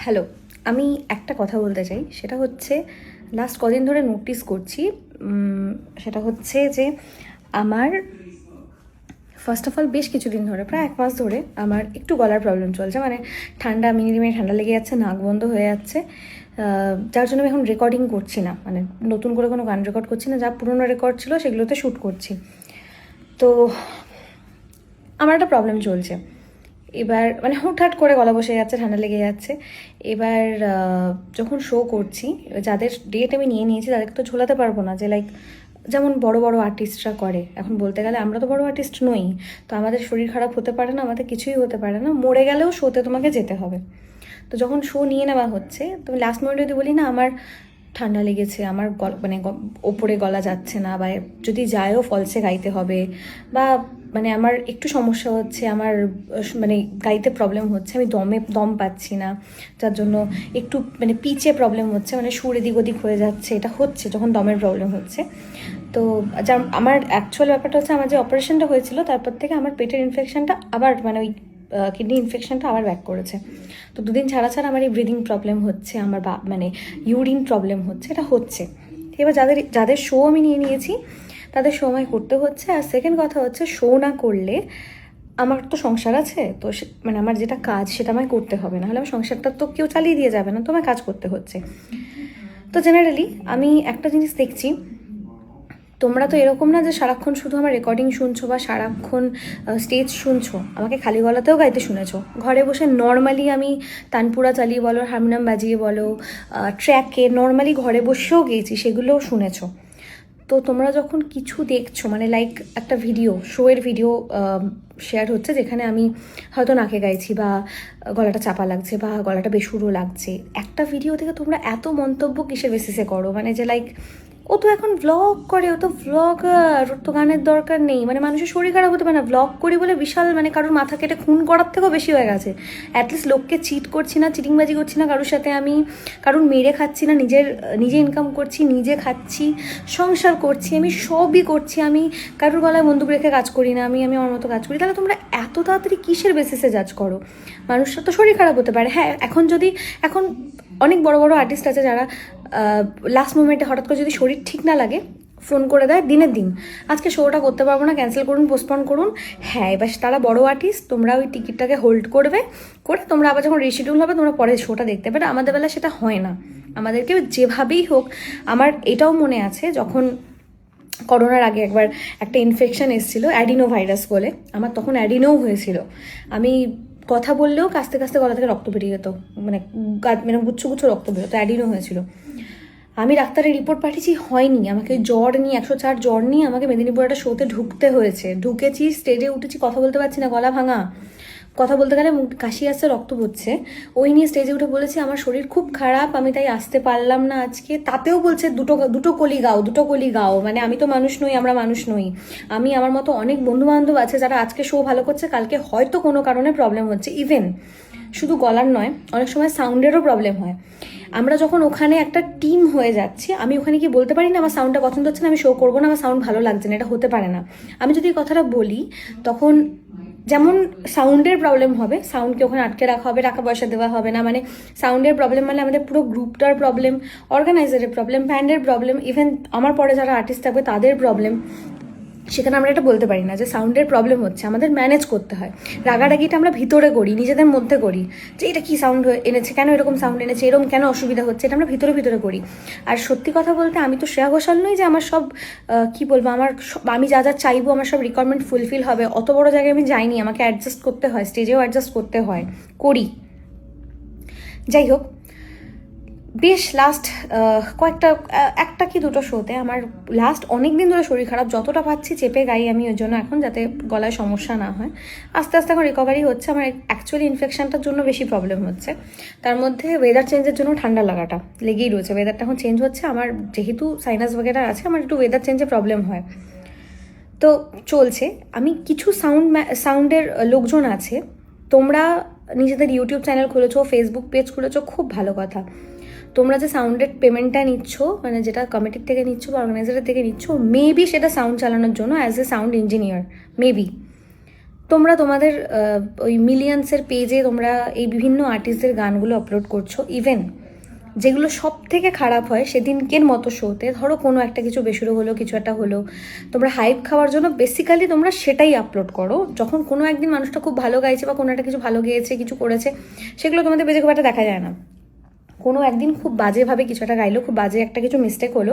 Hello, আমি একটা কথা বলতে চাই। সেটা হচ্ছে লাস্ট কদিন ধরে নোটিস করছি। সেটা হচ্ছে যে আমার ফার্স্ট অফ অল বেশ কিছুদিন ধরে, প্রায় 1 মাস ধরে আমার একটু গলার প্রবলেম চলছে। মানে ঠান্ডা, মিনিমিনি ঠান্ডা লেগে যাচ্ছে, নাক বন্ধ হয়ে যাচ্ছে। যার জন্য আমি এখন রেকর্ডিং করছি না, মানে নতুন করে কোনো গান রেকর্ড করছি না। যা পুরোনো রেকর্ড ছিল সেগুলোতে শ্যুট করছি। তো আমার একটা প্রবলেম চলছে। এবার মানে হুটহাট করে গলা বসে যাচ্ছে, ঠান্ডা লেগে যাচ্ছে। এবার যখন শো করছি, যাদের ডেট আমি নিয়ে নিয়েছি তাদেরকে তো ঝোলাতে পারবো না, যে লাইক যেমন বড় বড় আর্টিস্টরা করে। এখন বলতে গেলে আমরা তো বড় আর্টিস্ট নই, তো আমাদের শরীর খারাপ হতে পারে না, আমাদের কিছুই হতে পারে না, মরে গেলেও শোতে তোমাকে যেতে হবে। তো যখন শো নিয়ে নেওয়া হচ্ছে, তুমি লাস্ট মোমেন্টে যদি বলি না আমার ঠান্ডা লেগেছে, আমার মানে ওপরে গলা যাচ্ছে না, বা যদি যায়ও ফলসে গাইতে হবে, বা মানে আমার একটু সমস্যা হচ্ছে, আমার মানে গাইতে প্রবলেম হচ্ছে, আমি দম পাচ্ছি না, যার জন্য একটু মানে পিচে প্রবলেম হচ্ছে, মানে সুর এদিক ওদিক হয়ে যাচ্ছে, এটা হচ্ছে যখন দমের প্রবলেম হচ্ছে। তো যা আমার অ্যাকচুয়াল ব্যাপারটা হচ্ছে, আমার যে অপারেশনটা হয়েছিল তারপর থেকে আমার পেটের ইনফেকশনটা আবার, মানে ওই কিডনি ইনফেকশনটা আবার ব্যাক করেছে। তো দুদিন ছাড়া ছাড়া আমার এই ব্রিদিং প্রবলেম হচ্ছে, আমার মানে ইউরিন প্রবলেম হচ্ছে, এটা হচ্ছে। এবার যাদের যাদের শো আমি নিয়ে নিয়েছি তাদের শো আমায় করতে হচ্ছে। আর সেকেন্ড কথা হচ্ছে, শো না করলে আমার তো সংসার আছে, তো মানে আমার যেটা কাজ সেটা আমায় করতে হবে, না হলে আমার সংসারটা তো কেউ চালিয়ে দিয়ে যাবে না, তো আমায় কাজ করতে হচ্ছে। তো জেনারেলি আমি একটা জিনিস দেখছি, তোমরা তো এরকম না যে সারাক্ষণ শুধু আমার রেকর্ডিং শুনছো বা সারাক্ষণ স্টেজ শুনছো, আমাকে খালি গলাতেও গাইতে শুনেছো। ঘরে বসে নর্মালি আমি তানপুরা চালিয়ে বলো, হারমোনিয়াম বাজিয়ে বলো, ট্র্যাকে নর্মালি ঘরে বসেও গেয়েছি, সেগুলোও শুনেছো। তো তোমরা যখন কিছু দেখছো, মানে লাইক একটা ভিডিও, শোয়ের ভিডিও শেয়ার হচ্ছে যেখানে আমি হয়তো নাকে গাইছি, বা গলাটা চাপা লাগছে, বা গলাটা বেসুরো লাগছে, একটা ভিডিও থেকে তোমরা এত মন্তব্য কিসের বেসিসে করো? মানে যে লাইক ও তো এখন ভ্লগ করে, ও তো ভ্লগার, ওর তো গানের দরকার নেই। মানে মানুষের শরীর খারাপ হতে পারে না, ভ্লগ করি বলে বিশাল মানে কারোর মাথা কেটে খুন করার থেকেও বেশি হয়ে গেছে। অ্যাটলিস্ট লোককে চিট করছি না, চিটিংবাজি করছি না কারোর সাথে, আমি কারোর মেরে খাচ্ছি না, নিজে ইনকাম করছি, নিজে খাচ্ছি, সংসার করছি, আমি সবই করছি, আমি কারোর গলায় বন্দুক রেখে কাজ করি না, আমি আমার মতো কাজ করি। তাহলে তোমরা এত তাড়াতাড়ি কিসের বেসিসে জাজ করো? মানুষের তো শরীর খারাপ হতে পারে। হ্যাঁ, এখন অনেক বড় বড় আর্টিস্ট আছে যারা লাস্ট মোমেন্টে হঠাৎ করে যদি শরীর ঠিক না লাগে ফোন করে দেয় দিনের দিন, আজকে শোটা করতে পারবো না, ক্যান্সেল করুন, পোস্টপন করুন। হ্যাঁ, এবার তারা বড় আর্টিস্ট, তোমরা ওই টিকিটটাকে হোল্ড করবে, করে তোমরা আবার যখন রিশিডিউল হবে তোমরা পরে শোটা দেখতে পাবে। আমাদের বেলা সেটা হয় না। আমাদেরকে যেভাবেই হোক, আমার এটাও মনে আছে যখন করোনার আগে একবার একটা ইনফেকশন এসেছিলো অ্যাডিনো ভাইরাস বলে, আমার তখন অ্যাডিনোও হয়েছিল। আমি কথা বললেও কাস্তে কাস্তে গলা থেকে রক্ত বেরিয়ে যেত, মানে মানে গুচ্ছ গুচ্ছ রক্ত বেরোতো, অ্যাডিনো হয়েছিল। আমি ডাক্তারের রিপোর্ট পাঠিয়েছি, হয়নি। আমাকে জ্বর নিয়ে 104 জ্বর নিয়ে আমাকে মেদিনীপুর একটা শোতে ঢুকতে হয়েছে। ঢুকেছি, স্টেজে উঠেছি, কথা বলতে পারছি না, গলা ভাঙা, কথা বলতে গেলে কাশি আসছে, রক্ত পড়ছে। ওই নিয়ে স্টেজে উঠে বলেছি আমার শরীর খুব খারাপ, আমি তাই আসতে পারলাম না আজকে। তাতেও বলছে দুটো কলি গাও, দুটো কলি গাও। মানে আমি তো মানুষ নই, আমরা মানুষ নই। আমি আমার মতো অনেক বন্ধু বান্ধব আছে যারা আজকে শো ভালো করছে, কালকে হয়তো কোনো কারণে প্রবলেম হচ্ছে। ইভেন শুধু গলার নয়, অনেক সময় সাউন্ডেরও প্রবলেম হয়। আমরা যখন ওখানে একটা টিম হয়ে যাচ্ছি, আমি ওখানে কি বলতে পারি না আমার সাউন্ডটা পছন্দ হচ্ছে না, আমি শো করবো না, আমার সাউন্ড ভালো লাগছে না? এটা হতে পারে না। আমি যদি এই কথাটা বলি, তখন যেমন সাউন্ডের প্রবলেম হবে, সাউন্ডকে ওখানে আটকে রাখা হবে, টাকা পয়সা দেওয়া হবে না। মানে সাউন্ডের প্রবলেম মানে আমাদের পুরো গ্রুপটার প্রবলেম, অর্গানাইজারের প্রবলেম, ব্যান্ডের প্রবলেম, ইভেন আমার পরে যারা আর্টিস্ট থাকবে তাদের প্রবলেম। সেখানে আমরা এটা বলতে পারি না যে সাউন্ডের প্রবলেম হচ্ছে, আমাদের ম্যানেজ করতে হয়। রাগারাগিটা আমরা ভিতরে করি, নিজেদের মধ্যে করি, যে এটা কি সাউন্ড এনেছে, কেন এরকম সাউন্ড এনেছে, এরকম কেন অসুবিধা হচ্ছে, এটা আমরা ভিতরে ভিতরে করি। আর সত্যি কথা বলতে আমি তো শ্রেয়া ঘোষাল নই যে আমার সব কি বলবো, আমি যা যা চাইবো আমার সব রিকোয়ারমেন্ট ফুলফিল হবে। অত বড় জায়গায় আমি যাইনি, আমাকে অ্যাডজাস্ট করতে হয়, স্টেজেও অ্যাডজাস্ট করতে হয়, করি। যাই হোক, বেশ লাস্ট একটা কি দুটো শোতে আমার লাস্ট অনেক দিন ধরে শরীর খারাপ, যতটা পাচ্ছি চেপে গাই আমি ওই জন্য এখন, যাতে গলায় সমস্যা না হয়। আস্তে আস্তে এখন রিকভারি হচ্ছে। আমার অ্যাকচুয়ালি ইনফেকশনটার জন্য বেশি প্রবলেম হচ্ছে, তার মধ্যে ওয়েদার চেঞ্জের জন্য ঠান্ডা লাগাটা লেগেই রয়েছে। ওয়েদারটা এখন চেঞ্জ হচ্ছে, আমার যেহেতু সাইনাস বগেরা আছে, আমার একটু ওয়েদার চেঞ্জে প্রবলেম হয়। তো চলছে। আমি কিছু সাউন্ডের লোকজন আছে, তোমরা নিজেদের ইউটিউব চ্যানেল খুলেছো, ফেসবুক পেজ খুলেছো, খুব ভালো কথা। তোমরা যে সাউন্ডের পেমেন্টটা নিচ্ছ, মানে যেটা কমিটির থেকে নিচ্ছ বা অর্গানাইজারের থেকে নিচ্ছ, মেবি সেটা সাউন্ড চালানোর জন্য, as a sound engineer maybe. তোমরা তোমাদের ওই মিলিয়ন্সের পেজে তোমরা এই বিভিন্ন আর্টিস্টদের গানগুলো আপলোড করছো। ইভেন যেগুলো সব থেকে খারাপ হয় সেদিনকের মতো শোতে, ধরো কোনো একটা কিছু বেসুরো হলো, কিছু একটা হলো, তোমরা হাইপ খাওয়ার জন্য বেসিক্যালি তোমরা সেটাই আপলোড করো। যখন কোনো একদিন মানুষটা খুব ভালো গাইছে বা কোনো একটা কিছু ভালো গেয়েছে, কিছু করেছে, সেগুলো তোমাদের পেজে খুব একটা দেখা যায় না। কোনো একদিন খুব বাজেভাবে কিছু একটা গাইলো, খুব বাজে একটা কিছু মিস্টেক হলো,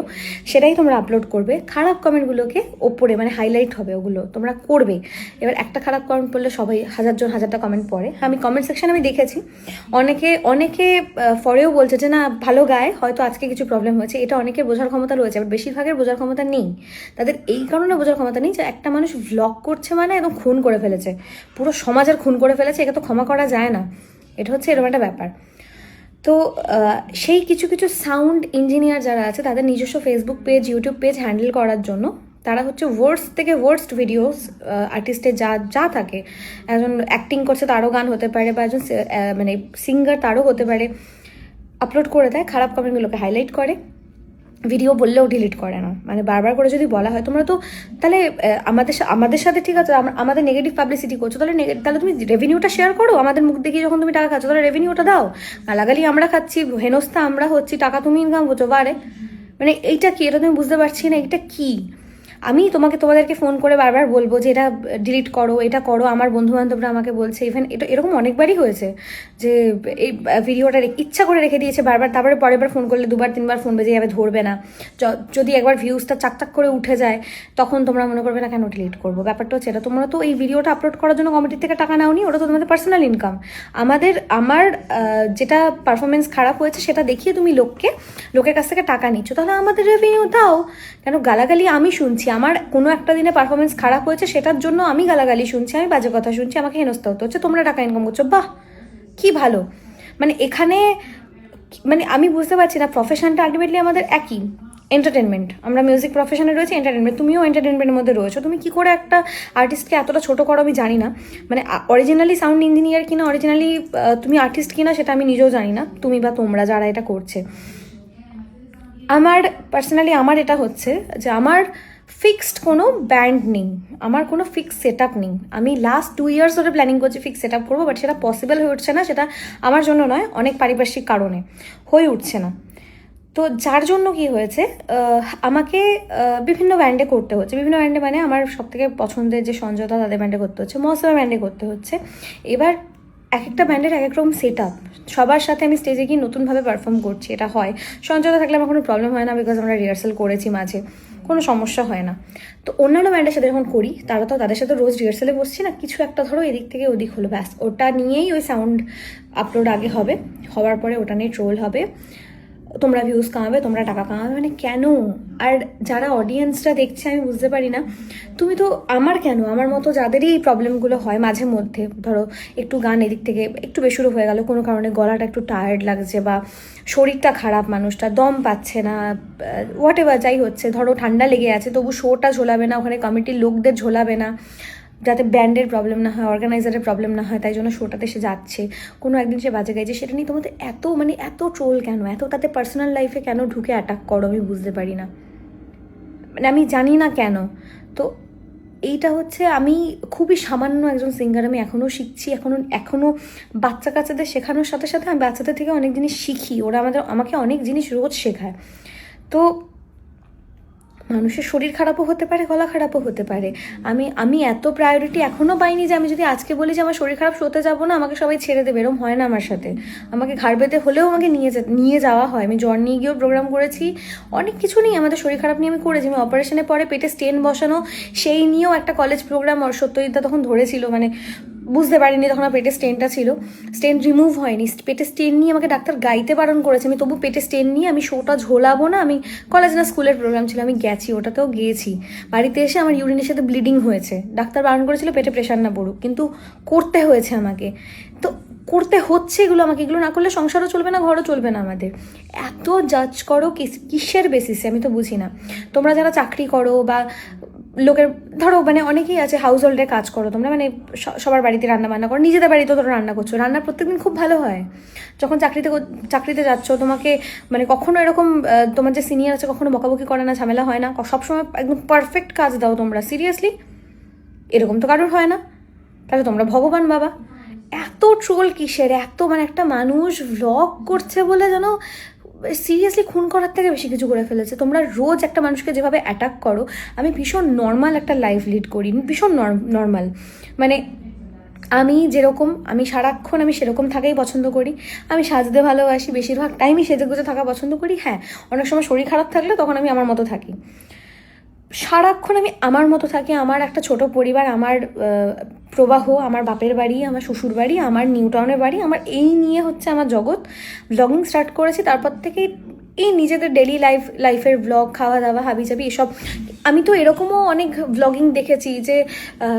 সেটাই তোমরা আপলোড করবে। খারাপ কমেন্টগুলোকে ওপরে মানে হাইলাইট হবে, ওগুলো তোমরা করবে। এবার একটা খারাপ কমেন্ট পড়লে সবাই হাজারটা কমেন্ট পড়ে। আমি কমেন্ট সেকশন আমি দেখেছি, অনেকে পরেও বলছে যে না ভালো গায়, হয়তো আজকে কিছু প্রবলেম হয়েছে। এটা অনেকের বোঝার ক্ষমতা রয়েছে, বাট বেশিরভাগের বোঝার ক্ষমতা নেই। তাদের এই কারণে বোঝার ক্ষমতা নেই যে একটা মানুষ ভ্লগ করছে মানে একদম খুন করে ফেলেছে, পুরো সমাজের খুন করে ফেলেছে, এটা তো ক্ষমা করা যায় না। এটা হচ্ছে এরকম একটা ব্যাপার। তো সেই কিছু কিছু সাউন্ড ইঞ্জিনিয়ার যারা আছে, তাদের নিজস্ব Facebook page, YouTube page handle করার জন্য তারা হচ্ছে ওয়ার্স্ট থেকে ওয়ার্স্ট ভিডিওস আর্টিস্টের যা থাকে, একজন অ্যাক্টিং করছে তারও গান হতে পারে, বা একজন মানে সিঙ্গার তারও হতে পারে, আপলোড করে দেয়, খারাপ কমেন্টগুলোকে হাইলাইট করে, ভিডিও বললেও ডিলিট করে না। মানে বারবার করে যদি বলা হয় তোমরা তো তাহলে আমাদের সাথে ঠিক আছে আমাদের নেগেটিভ পাবলিসিটি করছো, তাহলে তুমি রেভিনিউটা শেয়ার করো। আমাদের মুখ দেখিয়ে যখন তুমি টাকা খাচ্ছ, তাহলে রেভিনিউটা দাও। গালাগালি আমরা খাচ্ছি, হেনস্থা আমরা হচ্ছি, টাকা তুমি ইনকাম করছো। বারে মানে এইটা কি? এটা তুমি বুঝতে পারছি না, এটা কি? আমি তোমাদেরকে ফোন করে বারবার বলবো যে এটা ডিলিট করো, এটা করো। আমার বন্ধুবান্ধবরা আমাকে বলছে, ইভেন এটা এরকম অনেকবারই হয়েছে যে এই ভিডিওটা ইচ্ছা করে রেখে দিয়েছে বারবার, তারপরে পরের বার ফোন করলে 2-3বার ফোন বেজে যাবে, ধরবে না। যদি একবার ভিউজটা চাকচাক করে উঠে যায়, তখন তোমরা মনে করবে না কেন ডিলিট করবো। ব্যাপারটা হচ্ছে এটা, তোমরা তো এই ভিডিওটা আপলোড করার জন্য কমিটির থেকে টাকা নাওনি, ওটা তো তোমাদের পার্সোনাল ইনকাম। আমার যেটা পারফরমেন্স খারাপ হয়েছে সেটা দেখিয়ে তুমি লোকের কাছ থেকে টাকা নিচ্ছ, তাহলে আমাদের রেভিনিউ দাও। কেন গালাগালি আমি শুনছি? আমার কোনো একটা দিনে পারফরমেন্স খারাপ হয়েছে, সেটার জন্য আমি গালাগালি শুনছি, আমি বাজে কথা শুনছি, আমাকে হেনস্থা হতে হচ্ছে, তোমরা টাকা ইনকাম করছো। বাহ, কি ভালো। মানে এখানে মানে আমি বুঝতে পারছি না, প্রফেশনটা আলটিমেটলি আমাদের একই, এন্টারটেনমেন্ট। আমরা মিউজিক প্রফেশনে রয়েছে, এন্টারটেনমেন্ট, তুমিও এন্টারটেনমেন্টের মধ্যে রয়েছো। তুমি কি করে একটা আর্টিস্টকে এতটা ছোটো করো আমি জানি না। মানে অরিজিনালি সাউন্ড ইঞ্জিনিয়ার কিনা, অরিজিনালি তুমি আর্টিস্ট কিনা, সেটা আমি নিজেও জানি না, তুমি বা তোমরা যারা এটা করছে। আমার পার্সোনালি আমার এটা হচ্ছে যে আমার ফিক্সড কোনো ব্যান্ড নেই, আমার কোনো ফিক্স সেট আপ নেই। আমি লাস্ট 2 ইয়ার্স ধরে প্ল্যানিং করছি ফিক্স সেট আপ করবো, বাট সেটা পসিবল হয়ে উঠছে না। সেটা আমার জন্য নয়, অনেক পারিপার্শ্বিক কারণে হয়ে উঠছে না। তো যার জন্য কি হয়েছে, আমাকে বিভিন্ন ব্যান্ডে করতে হচ্ছে। বিভিন্ন ব্যান্ডে মানে আমার সবথেকে পছন্দের যে সঞ্জয়দা, তাদের ব্যান্ডে করতে হচ্ছে, মহসিনা ব্যান্ডে করতে হচ্ছে। এবার এক একটা ব্যান্ডের এক এক রকম সেট আপ, সবার সাথে আমি স্টেজে গিয়ে নতুনভাবে পারফর্ম করছি, এটা হয়। সঞ্জয়দা থাকলে আমার কোনো প্রবলেম হয় না, বিকজ আমরা রিহার্সাল করেছি মাঝে, কোনো সমস্যা হয় না। তো অন্যান্য ব্যান্ডের সাথে যখন করি, তাদের সাথে রোজ রিহার্সালে বসছি না, কিছু একটা ধরো এদিক থেকে ওদিক হলো, ব্যাস ওটা নিয়েই ওই সাউন্ড আপলোড আগে হবে, হওয়ার পরে ওটা নিয়ে ট্রোল হবে, তোমরা ভিউজ কামাবে, তোমরা টাকা কামাবে। মানে কেন? আর যারা অডিয়েন্সরা দেখছে, আমি বুঝতে পারি না, তুমি তো আমার মতো যাদেরই এই প্রবলেমগুলো হয় মাঝে মধ্যে, ধরো একটু গান এদিক থেকে একটু বেসুরো হয়ে গেল, কোনো কারণে গলাটা একটু টায়ার্ড লাগছে, বা শরীরটা খারাপ, মানুষটা দম পাচ্ছে না, হোয়াট এভার যাই হচ্ছে, ধরো ঠান্ডা লেগে আছে, তবু শোটা ঝোলাবে না, ওখানে কমিটির লোকদের ঝোলাবে না, যাতে ব্যান্ডের প্রবলেম না হয়, অর্গানাইজারের প্রবলেম না হয়, তাই জন্য শোটাতে সে যাচ্ছে। কোনো একদিন সে বাজে গাইছে, সেটা নিয়ে তোমাদের এত ট্রোল কেন, এত তাদের পার্সোনাল লাইফে কেন ঢুকে অ্যাটাক করো, আমি বুঝতে পারি না। মানে আমি জানি না কেন। তো এইটা হচ্ছে, আমি খুবই সামান্য একজন সিঙ্গার, আমি এখনও শিখছি, এখনও বাচ্চা কাচ্চাদের শেখানোর সাথে সাথে আমি বাচ্চাদের থেকে অনেক জিনিস শিখি, ওরা আমাকে অনেক জিনিস রোজ শেখায়। তো মানুষের শরীর খারাপও হতে পারে, গলা খারাপও হতে পারে। আমি এত প্রায়োরিটি এখনও পাইনি যে আমি যদি আজকে বলি যে আমার শরীর খারাপ, শোতে যাবো না, আমাকে সবাই ছেড়ে দেবে, এরকম হয় না আমার সাথে। আমাকে ঘাড় বেঁধে হলেও আমাকে নিয়ে যাওয়া হয়। আমি জ্বর নিয়ে গিয়েও প্রোগ্রাম করেছি, অনেক কিছু নিয়ে, আমাদের শরীর খারাপ নিয়ে আমি করেছি। আমি অপারেশনের পরে পেটে স্টেন বসানো, সেই নিয়েও একটা কলেজ প্রোগ্রাম সত্যজিৎদা তখন ধরেছিল, মানে বুঝতে পারিনি তখন আমার পেটে স্টেনটা ছিল, স্টেন রিমুভ হয়নি, পেটে স্টেন নিয়ে আমাকে ডাক্তার গাইতে বারণ করেছে, আমি তবু পেটে স্টেন নিয়ে আমি শোটা ঝোলাবো না। আমি কলেজ না স্কুলের প্রোগ্রাম ছিল, আমি গেছি, ওটাতেও গিয়েছি। বাড়িতে এসে আমার ইউরিনের সাথে ব্লিডিং হয়েছে, ডাক্তার বারণ করেছিল পেটে প্রেশার না পড়ুক, কিন্তু করতে হয়েছে আমাকে। তো করতে হচ্ছে এগুলো আমাকে, এগুলো না করলে সংসারও চলবে না, ঘরও চলবে না আমাদের। এত জাজ করো কিসের বেসিসে, আমি তো বুঝি না। তোমরা যারা চাকরি করো বা লোকের, ধরো মানে অনেকেই আছে হাউস হোল্ডে কাজ করো তোমরা, মানে সবার বাড়িতে রান্না বান্না করো, নিজেদের বাড়িতেও তোমরা রান্না করছো, রান্না প্রত্যেকদিন খুব ভালো হয়। যখন চাকরিতে যাচ্ছ, তোমাকে মানে কখনো এরকম তোমার যে সিনিয়র আছে কখনো বকাবকি করে না, ঝামেলা হয় না, সবসময় একদম পারফেক্ট কাজ দাও তোমরা, সিরিয়াসলি এরকম তো কারোর হয় না। তাহলে তোমরা ভগবান বাবা। এত ট্রোল কিসের, এত মানে একটা মানুষ ভ্লগ করছে বলে যেন সিরিয়াসলি খুন করার থেকে বেশি কিছু করে ফেলেছে। তোমরা রোজ একটা মানুষকে যেভাবে অ্যাটাক করো, আমি ভীষণ নর্মাল একটা লাইফ লিড করি, ভীষণ নর্মাল, মানে আমি যেরকম, আমি সারাক্ষণ আমি সেরকম থাকাই পছন্দ করি। আমি সাজতে ভালোবাসি, বেশিরভাগ টাইমই সেজে গুজে থাকা পছন্দ করি। হ্যাঁ, অনেক সময় শরীর খারাপ থাকলে তখন আমি আমার মতো থাকি, সারাক্ষণ আমি আমার মতো থাকি। আমার একটা ছোট পরিবার, আমার প্রবাহ, আমার বাপের বাড়ি, আমার শ্বশুর বাড়ি, আমার নিউ টাউনের বাড়ি, এই নিয়ে হচ্ছে আমার জগৎ। ব্লগিং স্টার্ট করেছি তারপর থেকে, এই নিজেদের ডেলি লাইফের ব্লগ, খাওয়া দাওয়া, হাবিজাবি এসব। আমি তো এরকমও অনেক ব্লগিং দেখেছি যে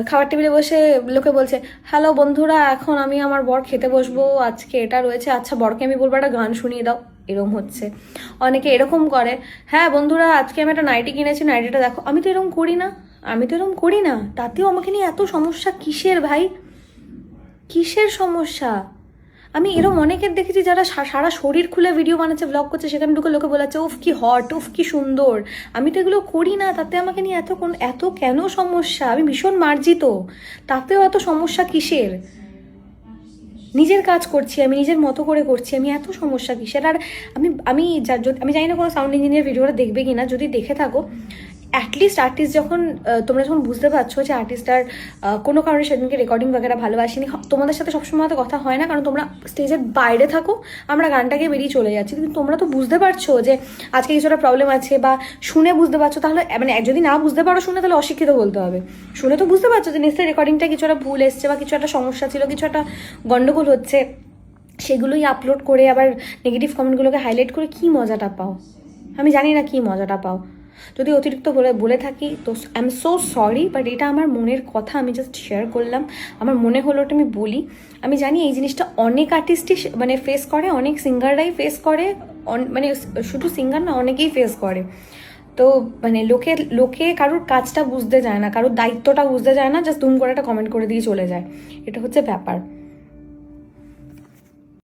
খাবার টেবিলে বসে লোকে বলছে, হ্যালো বন্ধুরা, এখন আমি আমার বর খেতে বসবো, আজকে এটা রয়েছে, আচ্ছা বরকে আমি বলবো একটা গান শুনিয়ে দাও, এরকম হচ্ছে। অনেকে এরকম করে, হ্যাঁ বন্ধুরা আজকে আমি একটা নাইটি কিনেছি, নাইটিটা দেখো। আমি তো এরকম করি না, তাতেও আমাকে নিয়ে এত সমস্যা কিসের ভাই, কিসের সমস্যা? আমি এরকম অনেকের দেখেছি যারা সারা শরীর খুলে ভিডিও বানাচ্ছে, ব্লগ করছে, সেখানে ঢুকে লোকে বলাচ্ছে উফ কি হট, উফ কি সুন্দর। আমি তো এগুলো করি না, তাতে আমাকে নিয়ে এত কেন সমস্যা? আমি ভীষণ মার্জিত, তাতেও এত সমস্যা কিসের? নিজের কাজ করছি, আমি নিজের মতো করে করছি, আমি এত সমস্যা কিসের? আর আমি জানি না কোনো সাউন্ড ইঞ্জিনিয়ার ভিডিওটা দেখবে কিনা, যদি দেখে থাকো অ্যাটলিস্ট আর্টিস্ট যখন তোমরা যখন বুঝতে পারছো যে আর্টিস্টটার কোনো কারণে সেদিনকে রেকর্ডিং বাগেরা ভালোবাসেনি, তোমাদের সাথে সবসময় হয়তো কথা হয় না কারণ তোমরা স্টেজের বাইরে থাকো, আমরা গানটাকে বেরিয়ে চলে যাচ্ছি, কিন্তু তোমরা তো বুঝতে পারছো যে আজকে কিছু একটা প্রবলেম আছে, বা শুনে বুঝতে পারছো। তাহলে মানে যদি না বুঝতে পারো শুনে, তাহলে অশিক্ষিত বলতে হবে। শুনে তো বুঝতে পারছো যে নিশ্চয়ই রেকর্ডিংটা কিছু একটা ভুল এসছে, বা কিছু একটা সমস্যা ছিল, কিছু একটা গন্ডগোল হচ্ছে, সেগুলোই আপলোড করে আবার নেগেটিভ কমেন্টগুলোকে হাইলাইট করে কি মজাটা পাও? আমি জানি না কি মজাটা পাও। যদি অতিরিক্ত বলে থাকি তো I am so sorry, but এটা আমার মনের কথা, আমি জাস্ট শেয়ার করলাম, আমার মনে হলো ওটা আমি বলি। আমি জানি এই জিনিসটা অনেক আর্টিস্টই মানে ফেস করে, অনেক সিঙ্গাররাই ফেস করে, মানে শুধু সিঙ্গার না, অনেকেই ফেস করে। তো মানে লোকে কারোর কাজটা বুঝতে যায় না, কারোর দায়িত্বটা বুঝতে যায় না, জাস্ট দুম করে একটা কমেন্ট করে দিয়ে চলে যায়, এটা হচ্ছে ব্যাপার।